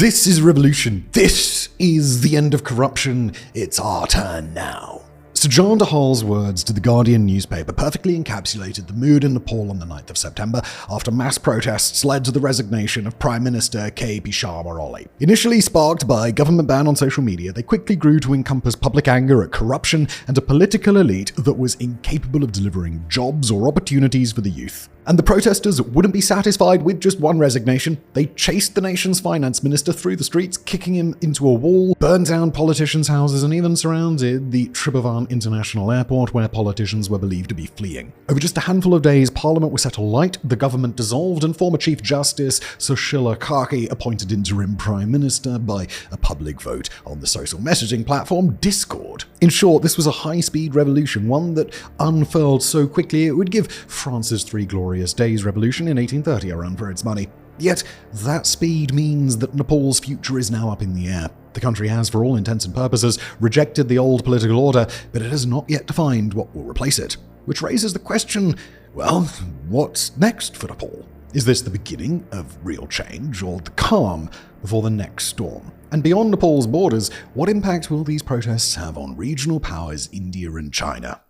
This is revolution. This is the end of corruption. It's our turn now. Sushila Karki's words to the Guardian newspaper perfectly encapsulated the mood in Nepal on the 9th of September after mass protests led to the resignation of Prime Minister K.P. Sharma Oli. Initially sparked by a government ban on social media, they quickly grew to encompass public anger at corruption and a political elite that was incapable of delivering jobs or opportunities for the youth. And the protesters wouldn't be satisfied with just one resignation. They chased the nation's finance minister through the streets, kicking him into a wall, burned down politicians' houses, and even surrounded the Tribhuvan International Airport where politicians were believed to be fleeing. Over just a handful of days, Parliament was set alight, the government dissolved, and former Chief Justice Sushila Karki appointed interim Prime Minister by a public vote on the social messaging platform Discord. In short, this was a high-speed revolution, one that unfurled so quickly it would give France's Three Glorious Days revolution in 1830 a run for its money. Yet, that speed means that Nepal's future is now up in the air. The country has, for all intents and purposes, rejected the old political order, but it has not yet defined what will replace it. Which raises the question, well, what's next for Nepal? Is this the beginning of real change, or the calm before the next storm? And beyond Nepal's borders, what impact will these protests have on regional powers India and China?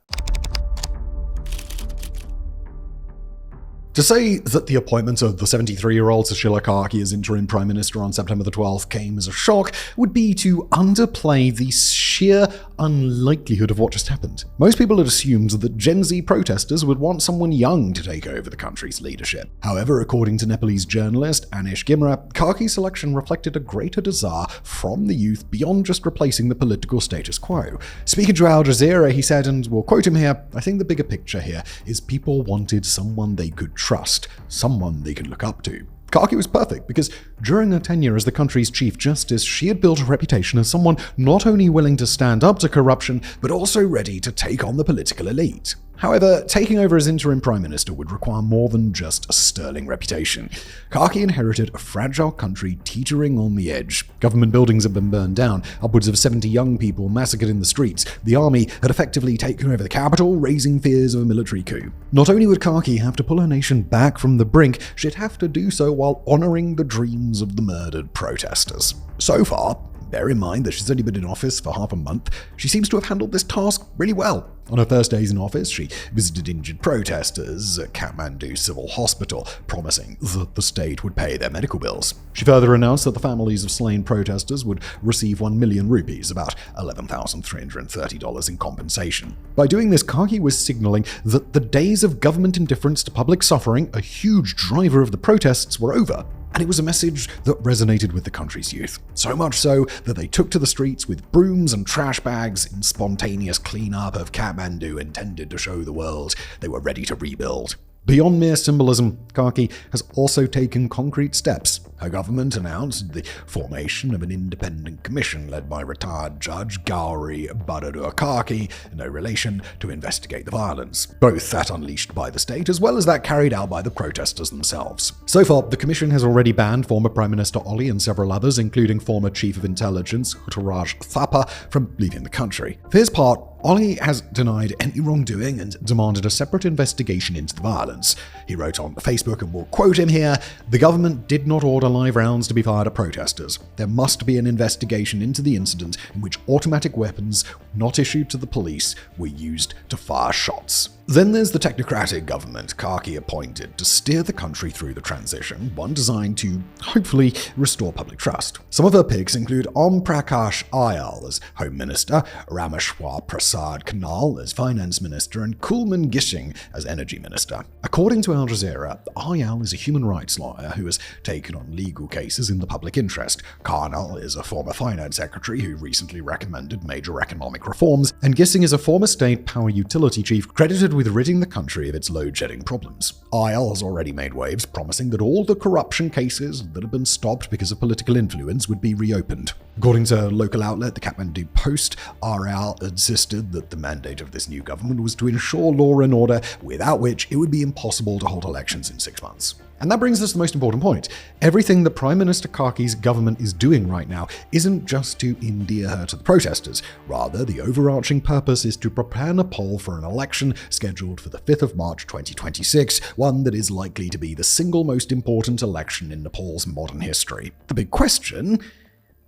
To say that the appointment of the 73-year-old Sushila Karki as interim prime minister on September the 12th came as a shock would be to underplay the sheer unlikelihood of what just happened. Most people had assumed that Gen Z protesters would want someone young to take over the country's leadership. However, according to Nepalese journalist Anish Gimra, Karki's selection reflected a greater desire from the youth beyond just replacing the political status quo. Speaking to Al Jazeera, he said, and we'll quote him here, "I think the bigger picture here is people wanted someone they could trust, someone they could look up to." Karki was perfect because during her tenure as the country's Chief Justice, she had built a reputation as someone not only willing to stand up to corruption, but also ready to take on the political elite. However, taking over as interim prime minister would require more than just a sterling reputation. Karki inherited a fragile country teetering on the edge. Government buildings had been burned down, upwards of 70 young people massacred in the streets. The army had effectively taken over the capital, raising fears of a military coup. Not only would Karki have to pull her nation back from the brink, she'd have to do so while honoring the dreams of the murdered protesters. So far, bear in mind that she's only been in office for half a month, she seems to have handled this task really well. On her first days in office, she visited injured protesters at Kathmandu Civil Hospital, promising that the state would pay their medical bills. She further announced that the families of slain protesters would receive 1 million rupees, about $11,330 in compensation. By doing this, Karki was signaling that the days of government indifference to public suffering, a huge driver of the protests, were over. And it was a message that resonated with the country's youth. So much so that they took to the streets with brooms and trash bags in spontaneous cleanup of Kathmandu intended to show the world they were ready to rebuild. Beyond mere symbolism, Karki has also taken concrete steps. Her government announced the formation of an independent commission led by retired Judge Gauri Bahadur Karki, no relation, to investigate the violence, both that unleashed by the state as well as that carried out by the protesters themselves. So far, the commission has already banned former Prime Minister Oli and several others, including former Chief of Intelligence Hutaraj Thapa, from leaving the country. For his part, Oli has denied any wrongdoing and demanded a separate investigation into the violence. He wrote on Facebook, and we'll quote him here, "The government did not order live rounds to be fired at protesters. There must be an investigation into the incident in which automatic weapons not issued to the police were used to fire shots." Then there's the technocratic government Karki appointed to steer the country through the transition, one designed to hopefully restore public trust. Some of her picks include Om Prakash Ayal as Home Minister, Rameshwar Prasad Kanal as Finance Minister, and Kulman Gishing as Energy Minister. According to Al Jazeera, Ayal is a human rights lawyer who has taken on legal cases in the public interest. Karnal is a former finance secretary who recently recommended major economic reforms, and Gishing is a former state power utility chief credited with ridding the country of its load-shedding problems. Ayal has already made waves, promising that all the corruption cases that have been stopped because of political influence would be reopened. According to a local outlet, the Kathmandu Post, Ayal insisted that the mandate of this new government was to ensure law and order, without which it would be impossible to hold elections in 6 months. And that brings us to the most important point. Everything that Prime Minister Karki's government is doing right now isn't just to endear her to the protesters. Rather, the overarching purpose is to prepare Nepal for an election scheduled scheduled for the 5th of March 2026, one that is likely to be the single most important election in Nepal's modern history. The big question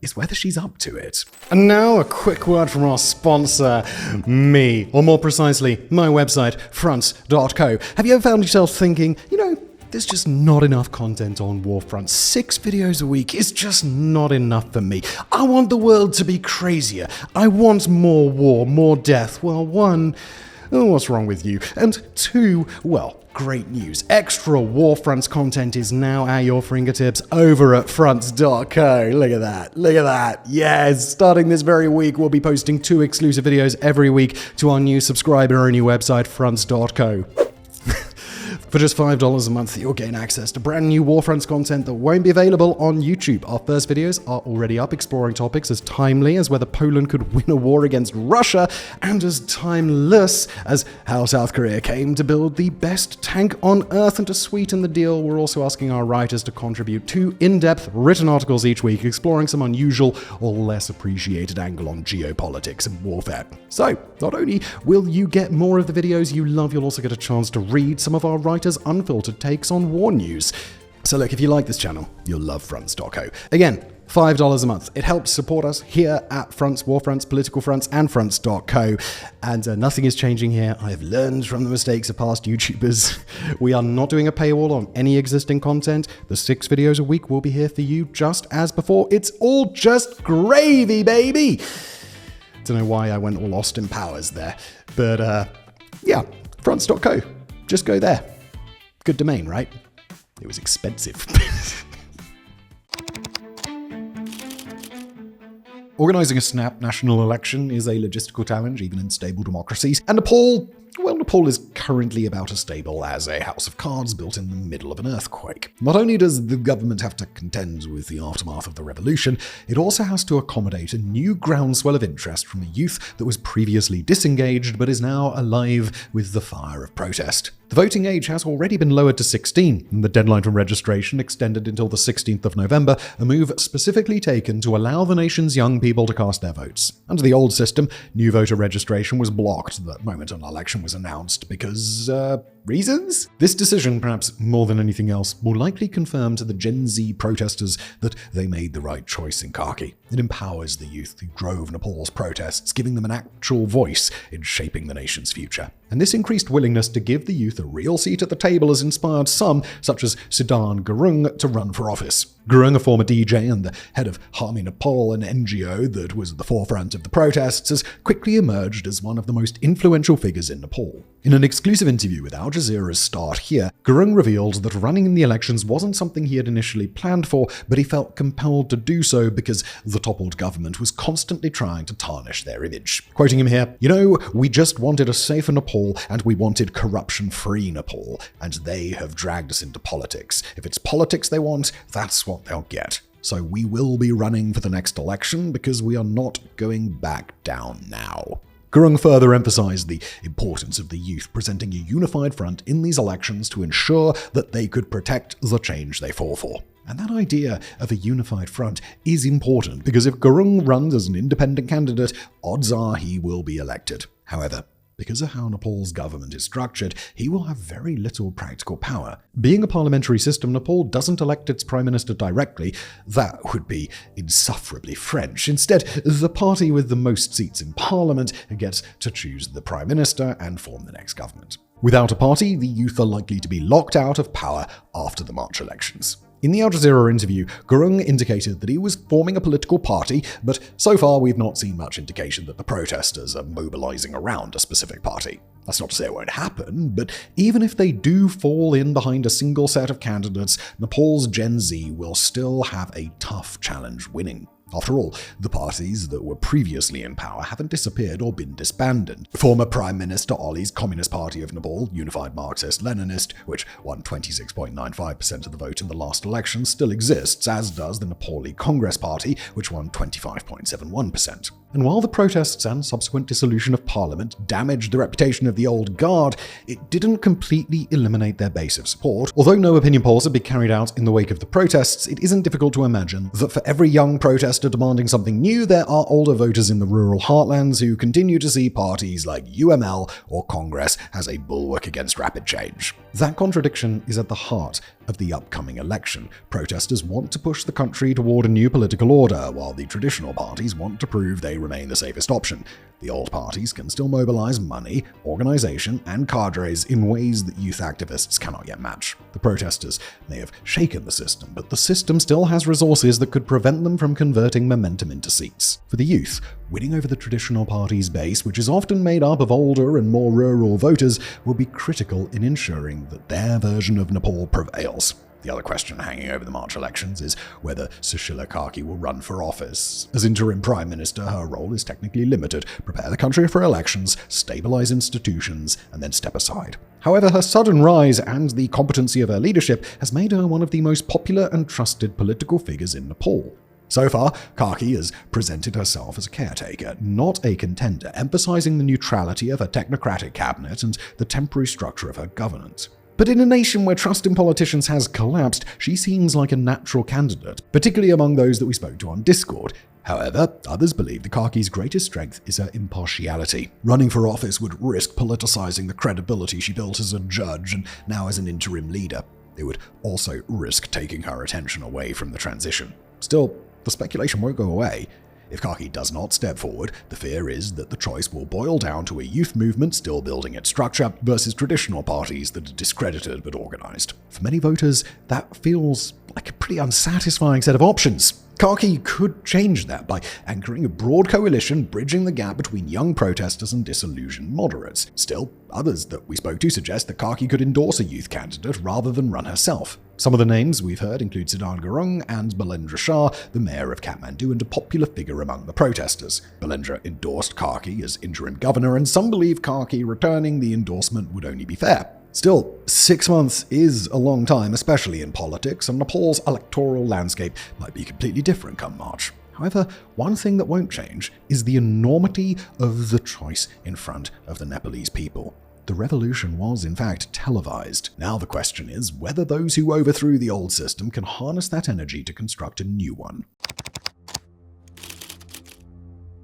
is whether she's up to it. And now a quick word from our sponsor, me, or more precisely, my website, fronts.co. Have you ever found yourself thinking, there's just not enough content on WarFronts. 6 videos a week is just not enough for me. I want the world to be crazier. I want more war, more death. Well, 1, what's wrong with you? And 2, well, great news. Extra WarFronts content is now at your fingertips over at fronts.co. Look at that. Yes, starting this very week, we'll be posting 2 exclusive videos every week to our new subscriber-only website, fronts.co. For just $5 a month, you'll gain access to brand new WarFronts content that won't be available on YouTube. Our first videos are already up, exploring topics as timely as whether Poland could win a war against Russia, and as timeless as how South Korea came to build the best tank on Earth. And to sweeten the deal, we're also asking our writers to contribute 2 in-depth written articles each week, exploring some unusual or less appreciated angle on geopolitics and warfare. So, not only will you get more of the videos you love, you'll also get a chance to read some of our writers' unfiltered takes on war news. So look, if you like this channel, you'll love fronts.co. Again, $5 a month. It helps support us here at Fronts, WarFronts, Political Fronts, and fronts.co. And nothing is changing here. I have learned from the mistakes of past YouTubers. We are not doing a paywall on any existing content. The 6 videos a week will be here for you just as before. It's all just gravy, baby! Don't know why I went all Austin Powers there. But yeah, fronts.co. Just go there. Good domain, right? It was expensive. Organising a snap national election is a logistical challenge, even in stable democracies. And Nepal is currently about as stable as a house of cards built in the middle of an earthquake. Not only does the government have to contend with the aftermath of the revolution, it also has to accommodate a new groundswell of interest from a youth that was previously disengaged but is now alive with the fire of protest. The voting age has already been lowered to 16, and the deadline for registration extended until the 16th of November, a move specifically taken to allow the nation's young people to cast their votes. Under the old system, new voter registration was blocked the moment an election was announced because, reasons? This decision, perhaps more than anything else, will likely confirm to the Gen Z protesters that they made the right choice in Karki. It empowers the youth who drove Nepal's protests, giving them an actual voice in shaping the nation's future. And this increased willingness to give the youth a real seat at the table has inspired some, such as Siddharth Gurung, to run for office. Gurung, a former DJ and the head of Harmony Nepal, an NGO that was at the forefront of the protests, has quickly emerged as one of the most influential figures in Nepal. In an exclusive interview with Al Jazeera's Start Here, Gurung revealed that running in the elections wasn't something he had initially planned for, but he felt compelled to do so because the toppled government was constantly trying to tarnish their image. Quoting him here, we just wanted a safer Nepal and we wanted corruption-free Nepal, and they have dragged us into politics. If it's politics they want, that's what they'll get. So we will be running for the next election because we are not going back down now. Gurung further emphasized the importance of the youth presenting a unified front in these elections to ensure that they could protect the change they fought for. And that idea of a unified front is important because if Gurung runs as an independent candidate, odds are he will be elected. However, because of how Nepal's government is structured, he will have very little practical power. Being a parliamentary system, Nepal doesn't elect its prime minister directly. That would be insufferably French. Instead, the party with the most seats in parliament gets to choose the prime minister and form the next government. Without a party, the youth are likely to be locked out of power after the March elections. In the Al Jazeera interview, Gurung indicated that he was forming a political party, but so far we've not seen much indication that the protesters are mobilizing around a specific party. That's not to say it won't happen, but even if they do fall in behind a single set of candidates, Nepal's Gen Z will still have a tough challenge winning. After all, the parties that were previously in power haven't disappeared or been disbanded. Former Prime Minister Oli's Communist Party of Nepal, Unified Marxist-Leninist, which won 26.95% of the vote in the last election, still exists, as does the Nepali Congress Party, which won 25.71%. And while the protests and subsequent dissolution of parliament damaged the reputation of the old guard, it didn't completely eliminate their base of support. Although no opinion polls have been carried out in the wake of the protests, it isn't difficult to imagine that for every young protester are demanding something new, there are older voters in the rural heartlands who continue to see parties like UML or Congress as a bulwark against rapid change. That contradiction is at the heart of the upcoming election. Protesters want to push the country toward a new political order, while the traditional parties want to prove they remain the safest option. The old parties can still mobilize money, organization, and cadres in ways that youth activists cannot yet match. The protesters may have shaken the system, but the system still has resources that could prevent them from converting momentum into seats. For the youth, winning over the traditional party's base, which is often made up of older and more rural voters, will be critical in ensuring that their version of Nepal prevails. The other question hanging over the March elections is whether Sushila Karki will run for office. As interim prime minister, her role is technically limited: prepare the country for elections, stabilize institutions, and then step aside. However, her sudden rise and the competency of her leadership has made her one of the most popular and trusted political figures in Nepal. So far, Karki has presented herself as a caretaker, not a contender, emphasizing the neutrality of her technocratic cabinet and the temporary structure of her governance. But in a nation where trust in politicians has collapsed, she seems like a natural candidate, particularly among those that we spoke to on Discord. However, others believe that Karki's greatest strength is her impartiality. Running for office would risk politicizing the credibility she built as a judge and now as an interim leader. It would also risk taking her attention away from the transition. Still, the speculation won't go away. If Karki does not step forward, the fear is that the choice will boil down to a youth movement still building its structure versus traditional parties that are discredited but organized. For many voters, that feels like a pretty unsatisfying set of options. Karki could change that by anchoring a broad coalition bridging the gap between young protesters and disillusioned moderates. Still, others that we spoke to suggest that Karki could endorse a youth candidate rather than run herself. Some of the names we've heard include Siddharth Gurung and Balendra Shah, the mayor of Kathmandu and a popular figure among the protesters. Balendra endorsed Karki as interim governor, and some believe Karki returning the endorsement would only be fair. Still, 6 months is a long time, especially in politics, and Nepal's electoral landscape might be completely different come March. However, one thing that won't change is the enormity of the choice in front of the Nepalese people. The revolution was, in fact, televised. Now the question is whether those who overthrew the old system can harness that energy to construct a new one.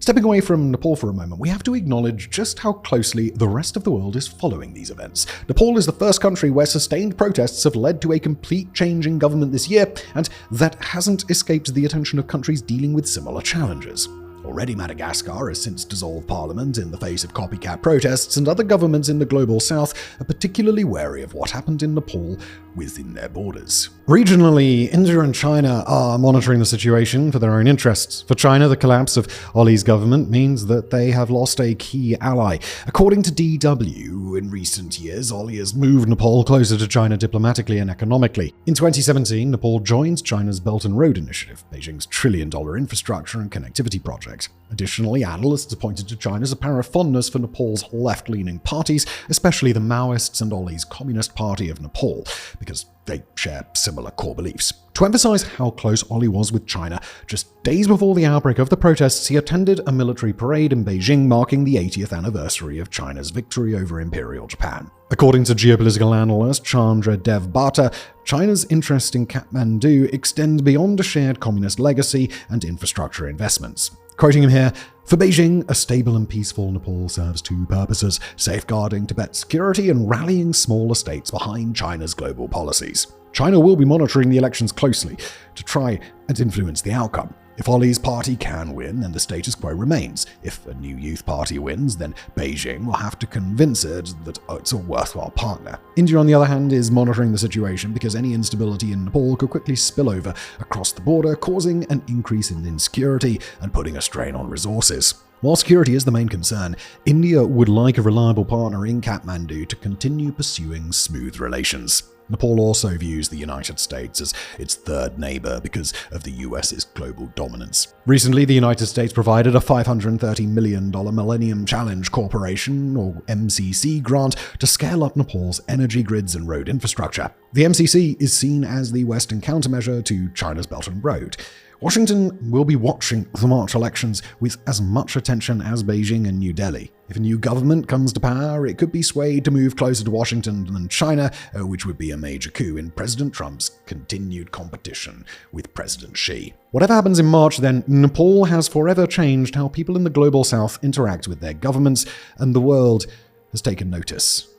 Stepping away from Nepal for a moment, we have to acknowledge just how closely the rest of the world is following these events. Nepal is the first country where sustained protests have led to a complete change in government this year, and that hasn't escaped the attention of countries dealing with similar challenges. Already, Madagascar has since dissolved parliament in the face of copycat protests, and other governments in the global south are particularly wary of what happened in Nepal within their borders. Regionally, India and China are monitoring the situation for their own interests. For China, the collapse of Ollie's government means that they have lost a key ally. According to DW, in recent years, Ollie has moved Nepal closer to China diplomatically and economically. In 2017, Nepal joined China's Belt and Road Initiative, Beijing's trillion-dollar infrastructure and connectivity project. Additionally, analysts have pointed to China's apparent fondness for Nepal's left-leaning parties, especially the Maoists and Ollie's Communist Party of Nepal, because they share similar core beliefs. To emphasize how close Ollie was with China, just days before the outbreak of the protests, he attended a military parade in Beijing marking the 80th anniversary of China's victory over Imperial Japan. According to geopolitical analyst Chandra Dev Bhatta, China's interests in Kathmandu extend beyond a shared communist legacy and infrastructure investments. Quoting him here, "For Beijing, a stable and peaceful Nepal serves two purposes: safeguarding Tibet's security and rallying smaller states behind China's global policies. China will be monitoring the elections closely to try and influence the outcome. If Ollie's party can win, then the status quo remains. If a new youth party wins, then Beijing will have to convince it that it's a worthwhile partner." India, on the other hand, is monitoring the situation because any instability in Nepal could quickly spill over across the border, causing an increase in insecurity and putting a strain on resources. While security is the main concern, India would like a reliable partner in Kathmandu to continue pursuing smooth relations. Nepal also views the United States as its third neighbor because of the US's global dominance. Recently, the United States provided a $530 million Millennium Challenge Corporation, or MCC, grant to scale up Nepal's energy grids and road infrastructure. The MCC is seen as the Western countermeasure to China's Belt and Road. Washington will be watching the March elections with as much attention as Beijing and New Delhi. If a new government comes to power, it could be swayed to move closer to Washington than China, which would be a major coup in President Trump's continued competition with President Xi. Whatever happens in March, then, Nepal has forever changed how people in the global south interact with their governments, and the world has taken notice.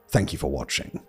Thank you for watching.